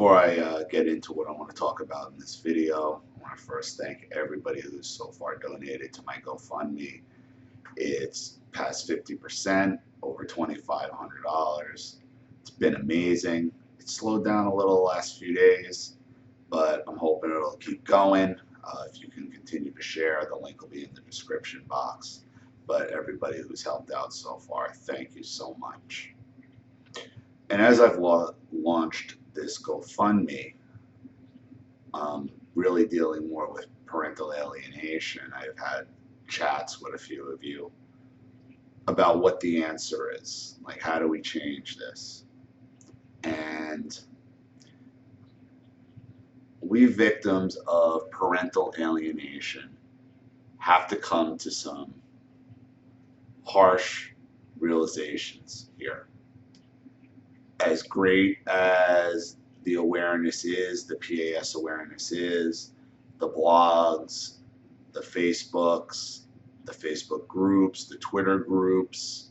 Before I get into what I want to talk about in this video, I want to first thank everybody who's so far donated to my GoFundMe. It's past 50%, over $2,500. It's been amazing. It slowed down a little the last few days, but I'm hoping it'll keep going. If you can continue to share, the link will be in the description box. But everybody who's helped out so far, thank you so much. And as I've launched this GoFundMe, really dealing more with parental alienation, I've had chats with a few of you about what the answer is. Like, how do we change this? And we victims of parental alienation have to come to some harsh realizations here. As great as the awareness is, the PAS awareness is, the blogs, the Facebooks, the Facebook groups, the Twitter groups,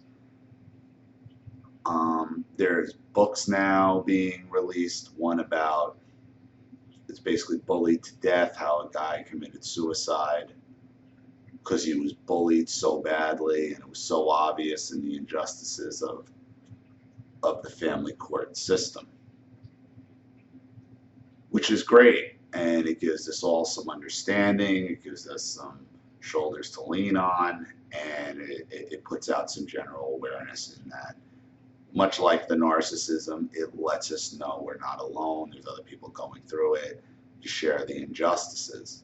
there's books now being released, one about, it's basically Bullied to Death, how a guy committed suicide because he was bullied so badly and it was so obvious in the injustices of the family court system, which is great, and it gives us all some understanding, it gives us some shoulders to lean on, and it puts out some general awareness in that. Much like the narcissism, it lets us know we're not alone, there's other people going through it, to share the injustices.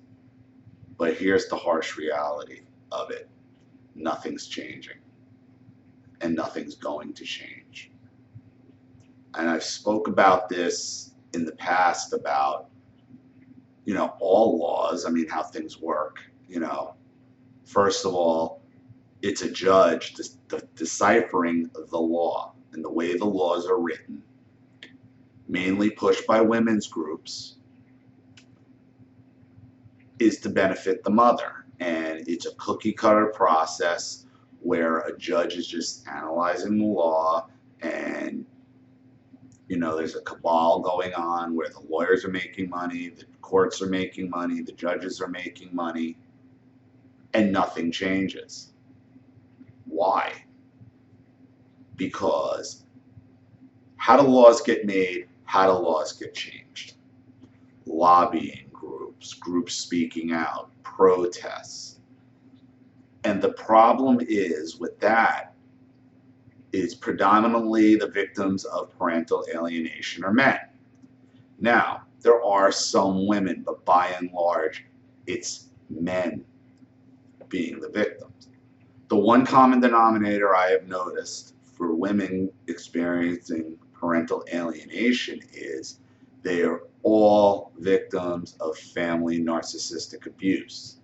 But here's the harsh reality of it. Nothing's changing, and nothing's going to change. And I've spoke about this in the past about, all laws, how things work. First of all, it's a judge deciphering the law, and the way the laws are written, mainly pushed by women's groups, is to benefit the mother. And it's a cookie cutter process where a judge is just analyzing the law, and there's a cabal going on where the lawyers are making money, the courts are making money, the judges are making money, and nothing changes. Why? Because how do laws get made? How do laws get changed? Lobbying groups speaking out, protests. And the problem is with that is predominantly the victims of parental alienation are men. Now, there are some women, but by and large, it's men being the victims. The one common denominator I have noticed for women experiencing parental alienation is they are all victims of family narcissistic abuse,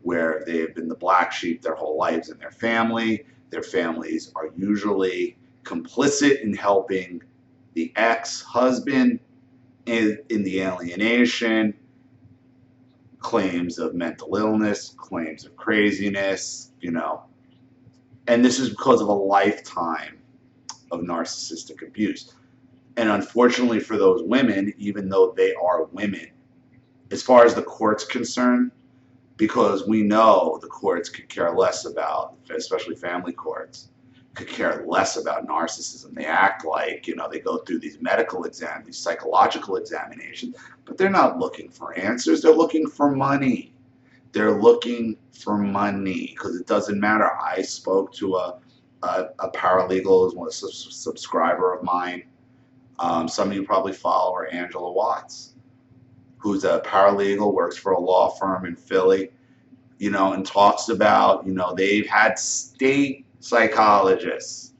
where they have been the black sheep their whole lives in their family. Their families are usually complicit in helping the ex-husband in the alienation, claims of mental illness, claims of craziness, and this is because of a lifetime of narcissistic abuse. And unfortunately for those women, even though they are women, as far as the court's concerned, because we know the courts could care less about, especially family courts, could care less about narcissism. They act like, they go through these medical exams, these psychological examinations, but they're not looking for answers. They're looking for money. They're looking for money because it doesn't matter. I spoke to a paralegal who's a subscriber of mine. Some of you probably follow her, Angela Watts, who's a paralegal, works for a law firm in Philly, and talks about, they've had state psychologists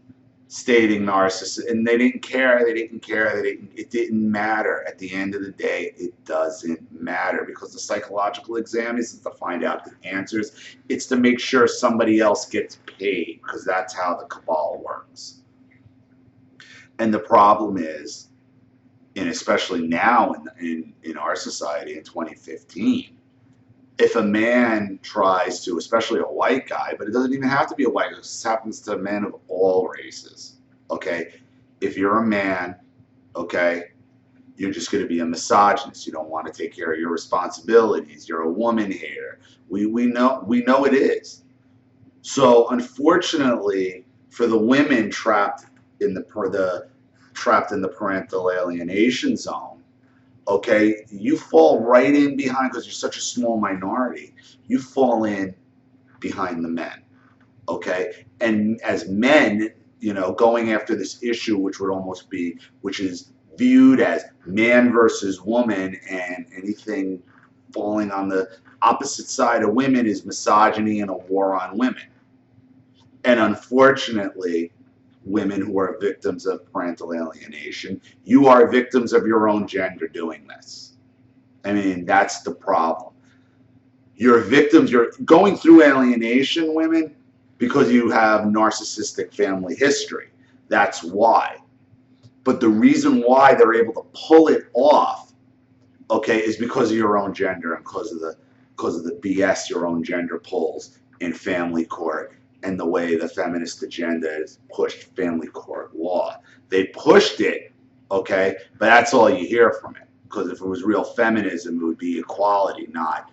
stating narcissism, and they didn't care, it didn't matter. At the end of the day, it doesn't matter, because the psychological exam isn't to find out the answers, it's to make sure somebody else gets paid, because that's how the cabal works. And the problem is, and especially now in our society in 2015, if a man tries to, especially a white guy, but it doesn't even have to be a white guy, this happens to men of all races, okay? If you're a man, okay, You're just going to be a misogynist. You don't want to take care of your responsibilities. You're a woman hater. We know it is. So unfortunately, for the women trapped in the parental alienation zone, okay, you fall right in behind, because you're such a small minority. You fall in behind the men, okay? And as men, going after this issue, which is viewed as man versus woman, and anything falling on the opposite side of women is misogyny and a war on women. And unfortunately, women who are victims of parental alienation, you are victims of your own gender doing this. I mean, that's the problem. You're victims, you're going through alienation, women, because you have narcissistic family history. That's why. But the reason why they're able to pull it off, okay, is because of your own gender, and because of the BS your own gender pulls in family court, and the way the feminist agenda has pushed family court law. They pushed it, okay, but that's all you hear from it. Because if it was real feminism, it would be equality, not,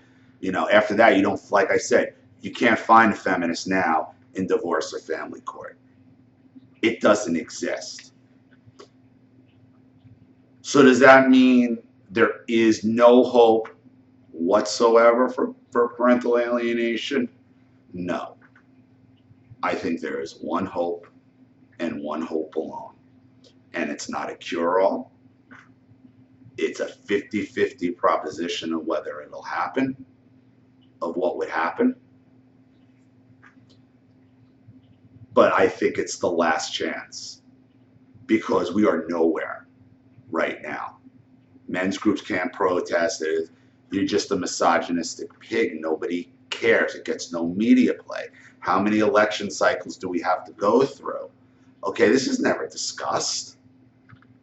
after that, you don't, like I said, you can't find a feminist now in divorce or family court. It doesn't exist. So does that mean there is no hope whatsoever for parental alienation? No. I think there is one hope, and one hope alone. And it's not a cure-all. It's a 50-50 proposition of whether it'll happen, of what would happen. But I think it's the last chance, because we are nowhere right now. Men's groups can't protest. You're just a misogynistic pig. Nobody cares. It gets no media play. How many election cycles do we have to go through? Okay, this is never discussed.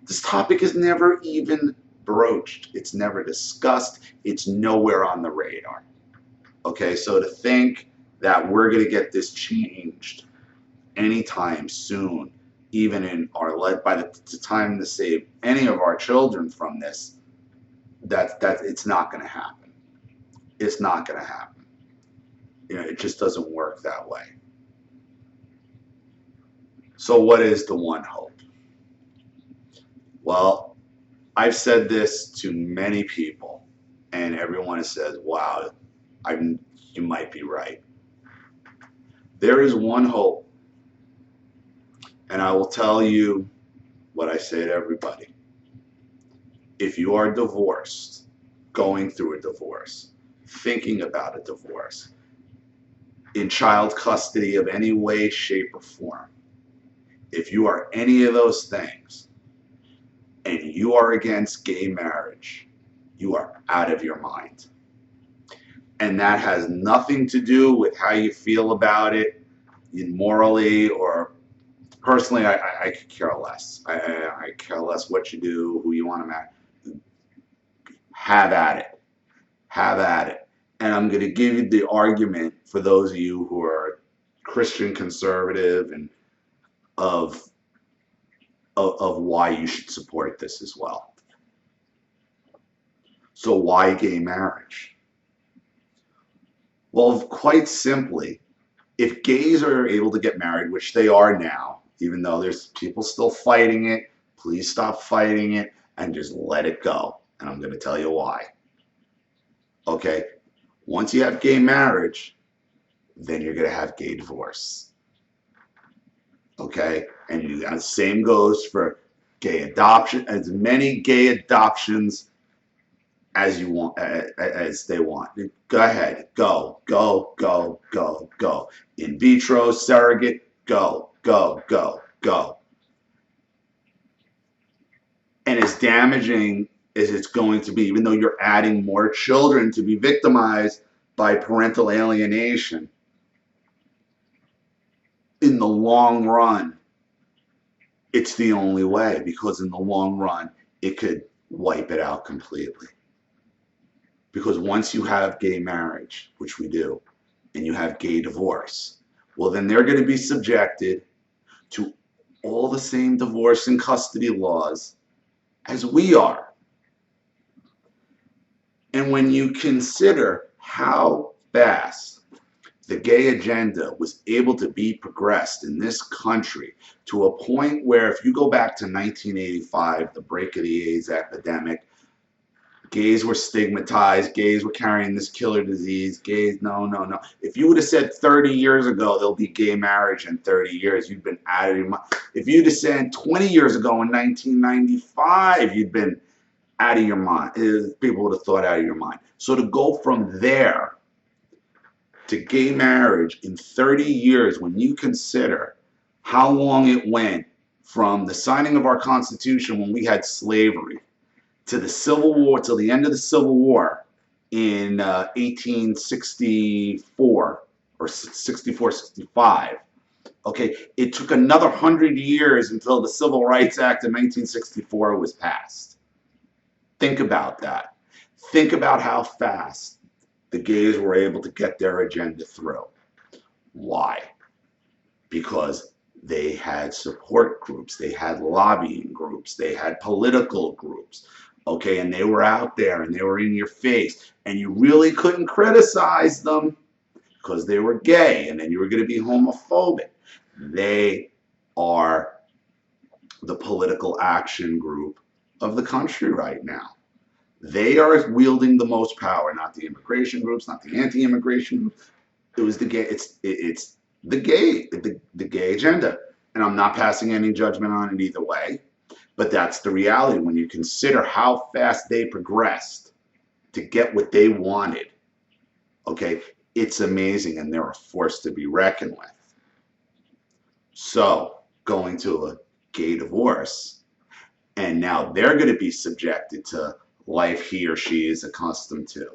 This topic is never even broached. It's never discussed. It's nowhere on the radar. Okay, so to think that we're going to get this changed anytime soon, even in by the time to save any of our children from this, that it's not going to happen. It's not going to happen. It just doesn't work that way. So what is the one hope? Well, I've said this to many people, and everyone says, wow, you might be right. There is one hope, and I will tell you what I say to everybody. If you are divorced, going through a divorce, thinking about a divorce, in child custody of any way, shape, or form, if you are any of those things, and you are against gay marriage, you are out of your mind. And that has nothing to do with how you feel about it morally or personally. I could care less. I care less what you do, who you want to marry. Have at it. Have at it. And I'm going to give you the argument for those of you who are Christian conservative and of why you should support this as well. So why gay marriage? Well, quite simply, if gays are able to get married, which they are now, even though there's people still fighting it, please stop fighting it and just let it go. And I'm going to tell you why. Okay? Once you have gay marriage, then you're going to have gay divorce. Okay? And the same goes for gay adoption, as many gay adoptions as you want, as they want. Go ahead. Go, go, go, go, go. In vitro, surrogate, go, go, go, go. And as damaging as it's going to be, even though you're adding more children to be victimized by parental alienation, in the long run, it's the only way, because in the long run, it could wipe it out completely. Because once you have gay marriage, which we do, and you have gay divorce, well, then they're going to be subjected to all the same divorce and custody laws as we are. And when you consider how fast the gay agenda was able to be progressed in this country to a point where, if you go back to 1985, the break of the AIDS epidemic, gays were stigmatized, gays were carrying this killer disease, gays, no, no, no. If you would have said 30 years ago there'll be gay marriage in 30 years, you'd been out of your mind. If you'd have said 20 years ago in 1995, you'd been out of your mind. People would have thought out of your mind. So to go from there to gay marriage in 30 years, when you consider how long it went from the signing of our Constitution when we had slavery to the Civil War, till the end of the Civil War in 1864 or 64, 65. Okay, it took another 100 years until the Civil Rights Act of 1964 was passed. Think about that. Think about how fast the gays were able to get their agenda through. Why? Because they had support groups, they had lobbying groups, they had political groups, okay, and they were out there and they were in your face, and you really couldn't criticize them because they were gay, and then you were going to be homophobic. They are the political action group of the country right now. They are wielding the most power, not the immigration groups, not the anti-immigration groups. It was the gay. It's the gay agenda, and I'm not passing any judgment on it either way. But that's the reality when you consider how fast they progressed to get what they wanted. Okay, it's amazing, and they're a force to be reckoned with. So going to a gay divorce, and now they're going to be subjected to life he or she is accustomed to,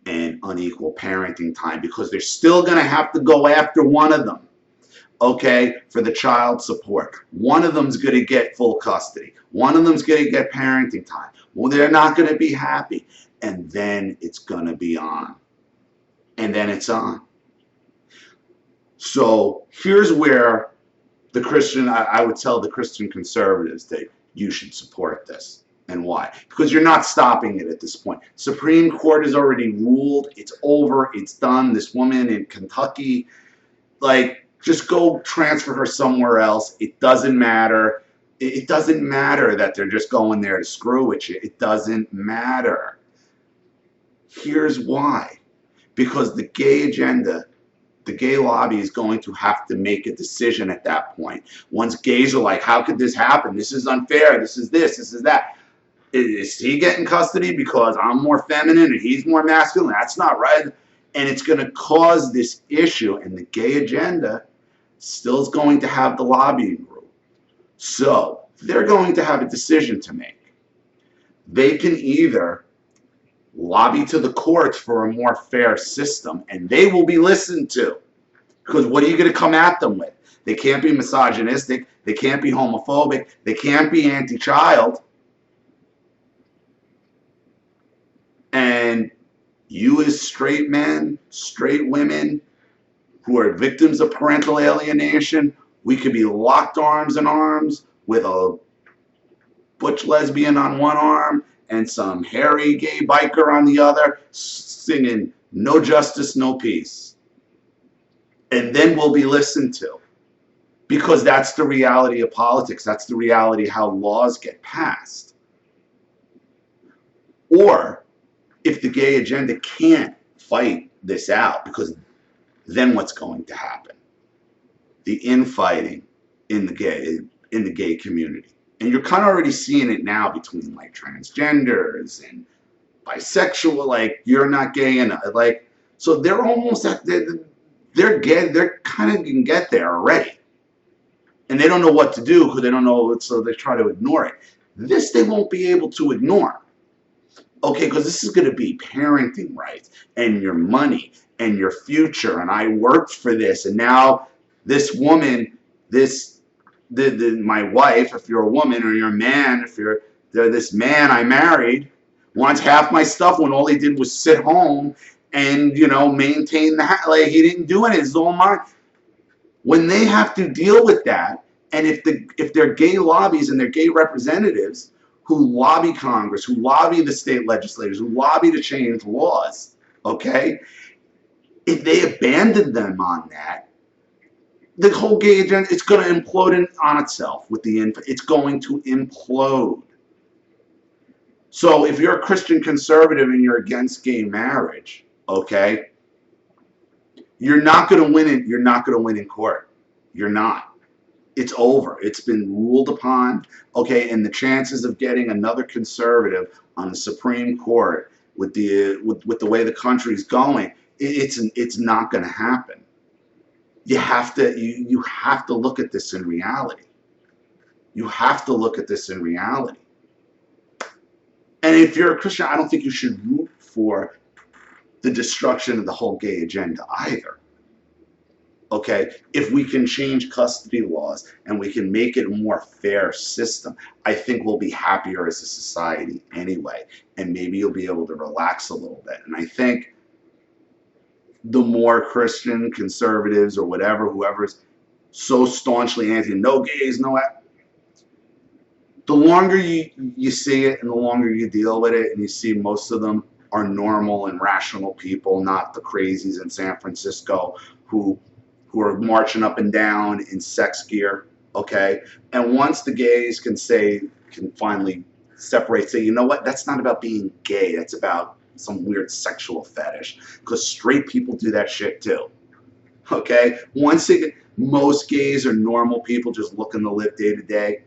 and unequal parenting time, because they're still going to have to go after one of them, okay, for the child support. One of them's going to get full custody. One of them's going to get parenting time. Well, they're not going to be happy. And then it's going to be on. And then it's on. So here's where the Christian, I would tell the Christian conservatives that you should support this. And why? Because you're not stopping it at this point. Supreme Court has already ruled. It's over. It's done. This woman in Kentucky, like, just go transfer her somewhere else. It doesn't matter. It doesn't matter that they're just going there to screw with you. It doesn't matter. Here's why. Because the gay agenda, the gay lobby is going to have to make a decision at that point. Once gays are like, how could this happen? This is unfair. This is this. This is that. Is he getting custody because I'm more feminine and he's more masculine? That's not right. And it's going to cause this issue, and the gay agenda still is going to have the lobbying group. So they're going to have a decision to make. They can either lobby to the courts for a more fair system, and they will be listened to. Because what are you going to come at them with? They can't be misogynistic. They can't be homophobic. They can't be anti-child. And you as straight men, straight women who are victims of parental alienation, we could be locked arms in arms with a butch lesbian on one arm and some hairy gay biker on the other, singing "No Justice, No Peace." And then we'll be listened to. Because that's the reality of politics. That's the reality how laws get passed. Or if the gay agenda can't fight this out, because then what's going to happen? The infighting in the gay community. And you're kind of already seeing it now between like transgenders and bisexual, like you're not gay enough. Like, so they're almost at, they're gay, they're kind of can get there already. And they don't know what to do because they don't know, so they try to ignore it. This they won't be able to ignore. Okay, because this is going to be parenting rights and your money and your future. And I worked for this, and now this woman, my wife, if you're a woman, or you're a man, if you're this man I married, wants half my stuff when all he did was sit home and, you know, maintain the house. Like, he didn't do anything. It's all mine. When they have to deal with that, and if they're gay lobbies and they're gay representatives who lobby Congress, who lobby the state legislators, who lobby to change laws, okay? If they abandon them on that, the whole gay agenda, it's going to implode on itself with the it's going to implode. So if you're a Christian conservative and you're against gay marriage, okay, you're not going to win it. You're not going to win in court. You're not. It's over. It's been ruled upon. Okay, and the chances of getting another conservative on the Supreme Court with the way the country's going, it's not going to happen. You have to look at this in reality. You have to look at this in reality. And if you're a Christian, I don't think you should root for the destruction of the whole gay agenda either. Okay, if we can change custody laws and we can make it a more fair system, I think we'll be happier as a society anyway. And maybe you'll be able to relax a little bit. And I think the more Christian conservatives or whatever, whoever's so staunchly anti, no gays, no, the longer you see it and the longer you deal with it and you see most of them are normal and rational people, not the crazies in San Francisco who are marching up and down in sex gear, okay? And once the gays can finally separate, say, you know what, that's not about being gay, that's about some weird sexual fetish, because straight people do that shit too, okay? Most gays are normal people just looking to live day to day,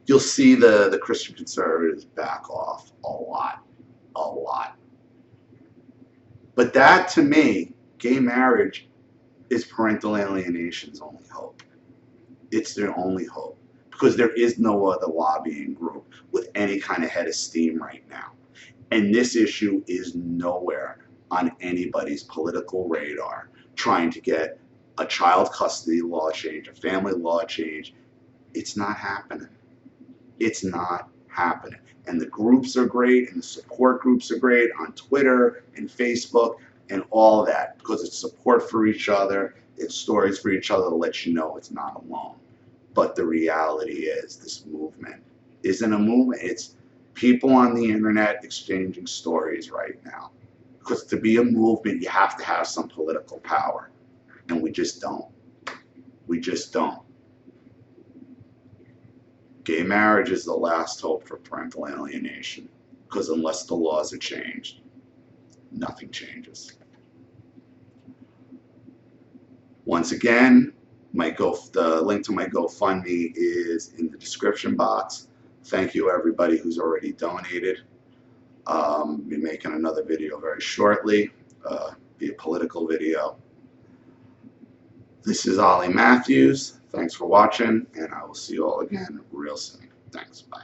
you'll see the Christian conservatives back off a lot. But that, to me, gay marriage is parental alienation's only hope. It's their only hope. Because there is no other lobbying group with any kind of head of steam right now. And this issue is nowhere on anybody's political radar trying to get a child custody law change, a family law change. It's not happening. It's not happening. And the groups are great, and the support groups are great on Twitter and Facebook and all of that, because it's support for each other, it's stories for each other to let you know it's not alone. But the reality is this movement isn't a movement. It's people on the internet exchanging stories right now. Because to be a movement, you have to have some political power. And we just don't. We just don't. Gay marriage is the last hope for parental alienation, because unless the laws are changed, nothing changes. Once again, the link to my GoFundMe is in the description box. Thank you everybody who's already donated. I'll be making another video very shortly, be a political video. This is Ollie Matthews. Thanks for watching, and I will see you all again real soon. Thanks. Bye.